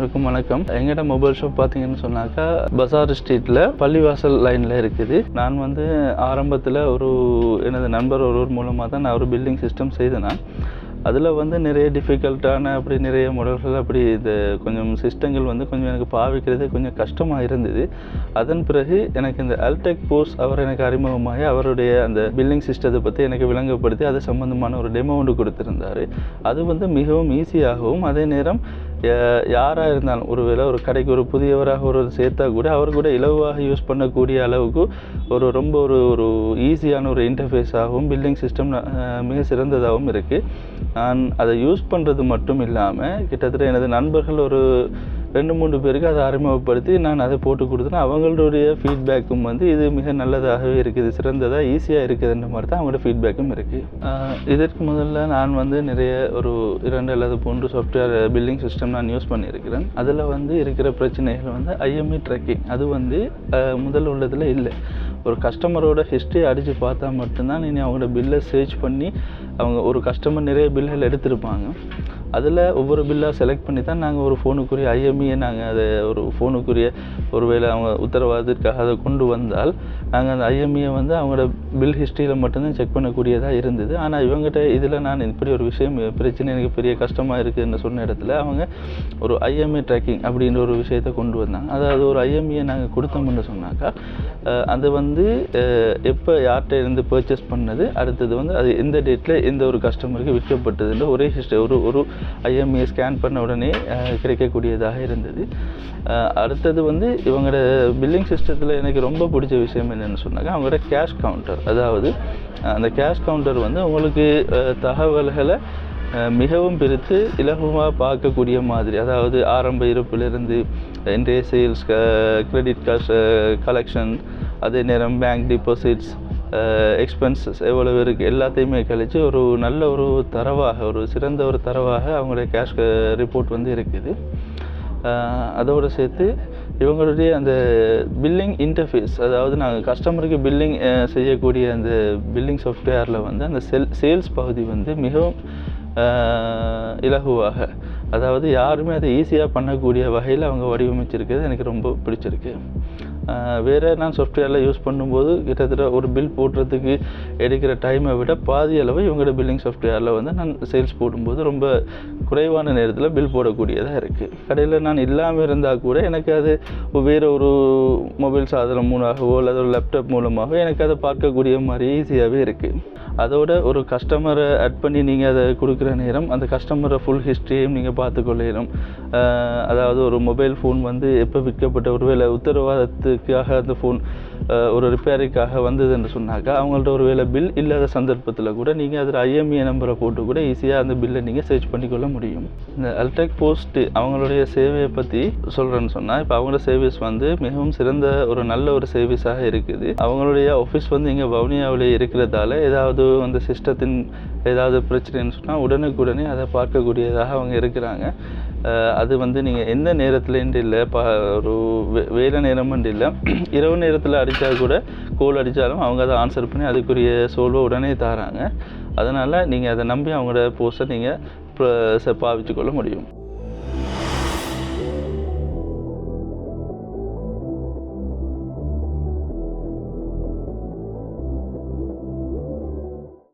அனைவருக்கும் வணக்கம். எங்கட மொபைல் ஷாப் பார்த்தீங்கன்னு சொன்னாக்கா பசார் ஸ்ட்ரீட்டில் பள்ளிவாசல் லைனில் இருக்குது. நான் ஆரம்பத்தில் எனது நண்பர் ஒருவர் மூலமாக தான் நான் ஒரு பில்டிங் சிஸ்டம் செய்தேன். அதில் நிறைய டிஃபிகல்ட்டான நிறைய மாடல்கள் கொஞ்சம் சிஸ்டங்கள் கொஞ்சம் எனக்கு பாவிக்கிறது கொஞ்சம் கஷ்டமாக இருந்தது. அதன் பிறகு எனக்கு இந்த அல்டெக் போஸ் அவர் எனக்கு அறிமுகமாகி அவருடைய அந்த பில்டிங் சிஸ்டத்தை பற்றி எனக்கு விளங்கப்படுத்தி அது சம்மந்தமான ஒரு டெமோ ஒன்று கொடுத்துருந்தார். அது மிகவும் ஈஸியாகவும் அதே நேரம் யாராக இருந்தாலும் ஒருவேளை ஒரு கடைக்கு ஒரு புதியவராக ஒரு சேர்த்தா கூட அவர் கூட இலவாக யூஸ் பண்ணக்கூடிய அளவுக்கு ரொம்ப ஒரு ஈஸியான ஒரு இன்டர்ஃபேஸாகவும் பில்டிங் சிஸ்டம் மிக சிறந்ததாகவும் இருக்குது. நான் அதை யூஸ் பண்ணுறது மட்டும் இல்லாமல் கிட்டத்தட்ட எனது நண்பர்கள் ஒரு 2-3 பேருக்கு அதை அறிமுகப்படுத்தி நான் அதை போட்டு கொடுத்தேன். அவங்களுடைய ஃபீட்பேக்கும் இது மிக நல்லதாகவே இருக்குது, சிறந்ததாக ஈஸியாக இருக்குதுன்ற மாதிரி தான் அவங்களோட ஃபீட்பேக்கும் இருக்குது. இதற்கு முதல்ல நான் நிறைய ஒரு 2 அல்லது 3 சாஃப்ட்வேர் பில்டிங் சிஸ்டம் நான் யூஸ் பண்ணியிருக்கிறேன். அதில் இருக்கிற பிரச்சனைகள் ஐஎம்இ ட்ராக்கிங் அது முதல் உள்ளதில் இல்லை. ஒரு கஸ்டமரோட ஹிஸ்ட்ரி அடித்து பார்த்தா மட்டும்தான் நீங்கள் அவங்களோட பில்லை சர்ச் பண்ணி அவங்க ஒரு கஸ்டமர் நிறைய பில்கள் எடுத்திருப்பாங்க. அதில் ஒவ்வொரு பில்லாக செலக்ட் பண்ணி தான் நாங்கள் ஒரு ஃபோனுக்குரிய ஐஎம்இயை நாங்கள் அதை ஒரு ஃபோனுக்குரிய ஒருவேளை அவங்க உத்தரவாதத்திற்காக அதை கொண்டு வந்தால் நாங்கள் அந்த ஐஎம்இயை அவங்களோட பில் ஹிஸ்ட்ரியில் மட்டும்தான் செக் பண்ணக்கூடியதாக இருந்தது. ஆனால் இவங்ககிட்ட இதில் நான் இப்படி ஒரு விஷயம் பிரச்சனை எனக்கு பெரிய கஷ்டமாக இருக்குதுன்னு சொன்ன இடத்துல அவங்க ஒரு ஐஎம்இ ட்ராக்கிங் அப்படின்ற ஒரு விஷயத்தை கொண்டு வந்தாங்க. அதாவது ஒரு ஐஎம்இயை நாங்கள் கொடுத்தோம்னு சொன்னாக்கா அது எப்போ யார்கிட்ட இருந்து பர்ச்சேஸ் பண்ணது, அடுத்தது அது எந்த டேட்டில் எந்த ஒரு கஸ்டமருக்கு விற்கப்பட்டதுன்ற ஒரே ஹிஸ்ட்ரி ஒரு ஐஎம்இ ஸ்கேன் பண்ண உடனே கிடைக்கக்கூடியதாக இருந்தது. அடுத்தது இவங்களோட பில்லிங் சிஸ்டத்தில் எனக்கு ரொம்ப பிடிச்ச விஷயம் என்னென்னு சொன்னாக்கா அவங்களோட கேஷ் கவுண்டர். அதாவது அந்த கேஷ் கவுண்டர் உங்களுக்கு தகவல்களை மிகவும் பிரித்து இலகுவாக பார்க்கக்கூடிய மாதிரி, அதாவது ஆரம்ப இருப்பிலிருந்து இன்றைய சேல்ஸ், கிரெடிட் கார்டு கலெக்ஷன், அதே நேரம் பேங்க் டிபாசிட்ஸ், எக்ஸ்பென்சஸ் எவ்வளவு இருக்குது எல்லாத்தையுமே கழித்து ஒரு நல்ல ஒரு தரவாக ஒரு சிறந்த ஒரு தரவாக அவங்களுடைய கேஷ் ரிப்போர்ட் இருக்குது. அதோடு சேர்த்து இவங்களுடைய அந்த பில்லிங் இன்டர்ஃபேஸ், அதாவது நாங்கள் கஸ்டமருக்கு பில்லிங் செய்யக்கூடிய அந்த பில்லிங் சாஃப்ட்வேரில் அந்த சேல்ஸ் பகுதி மிகவும் இலகுவாக, அதாவது யாருமே அதை ஈஸியாக பண்ணக்கூடிய வகையில் அவங்க வடிவமைச்சிருக்கிறது எனக்கு ரொம்ப பிடிச்சிருக்கு. வேறு நான் சாஃப்ட்வேரில் யூஸ் பண்ணும்போது கிட்டத்தட்ட ஒரு பில் போடுறதுக்கு எடுக்கிற டைமை விட பாதி அளவு இவங்களோட பில்லிங் சாஃப்ட்வேரில் நான் சேல்ஸ் போடும்போது ரொம்ப குறைவான நேரத்தில் பில் போடக்கூடியதாக இருக்குது. கடையில் நான் இல்லாமல் இருந்தால் கூட எனக்கு அது வேறு ஒரு மொபைல் சாதனம் மூலமாகவோ அல்லது ஒரு லேப்டாப் மூலமாகவோ எனக்கு அதை பார்க்கக்கூடிய மாதிரி ஈஸியாகவே இருக்குது. அதோட ஒரு கஸ்டமரை ஆட் பண்ணி நீங்கள் அதை கொடுக்குற நேரம் அந்த கஸ்டமரை ஃபுல் ஹிஸ்ட்ரியையும் நீங்கள் பார்த்துக்கொள்ளணும். அதாவது ஒரு மொபைல் ஃபோன் எப்போ விற்கப்பட்ட ஒருவேளை உத்தரவாதத்துக்காக அந்த ஃபோன் ஒரு ரிப்பேருக்காக வந்தது என்று சொன்னாக்கா அவங்கள்ட்ட ஒரு வேளை பில் இல்லாத சந்தர்ப்பத்தில் கூட நீங்கள் அதில் ஐஎம்இ நம்பரை போட்டு கூட ஈஸியாக அந்த பில்லை நீங்கள் சர்ச் பண்ணிக்கொள்ள முடியும். இந்த அல்டெக் போஸ்ட் அவங்களுடைய சேவையை பற்றி சொல்கிறேன்னு சொன்னால் இப்போ அவங்களோட சர்வீஸ் மிகவும் சிறந்த ஒரு நல்ல ஒரு சர்வீஸாக இருக்குது. அவங்களுடைய ஆஃபீஸ் இங்கே வவுனியாவிலே இருக்கிறதால ஏதாவது அந்த சிஸ்டத்தின் ஏதாவது பிரச்சனைன்னு சொன்னால் உடனுக்குடனே அதை பார்க்கக்கூடியதாக அவங்க இருக்கிறாங்க. அது நீங்கள் எந்த நேரத்தில் இல்லை, ஒரு வேலை நேரம்னு இல்லை, இரவு நேரத்தில் அடித்தா கூட கோல் அடித்தாலும் அவங்க அதை ஆன்சர் பண்ணி அதுக்குரிய சோல்வை உடனே தராங்க. அதனால் நீங்கள் அதை நம்பி அவங்களோட போஸ்ட்டை நீங்கள் பாவிச்சு கொள்ள முடியும்.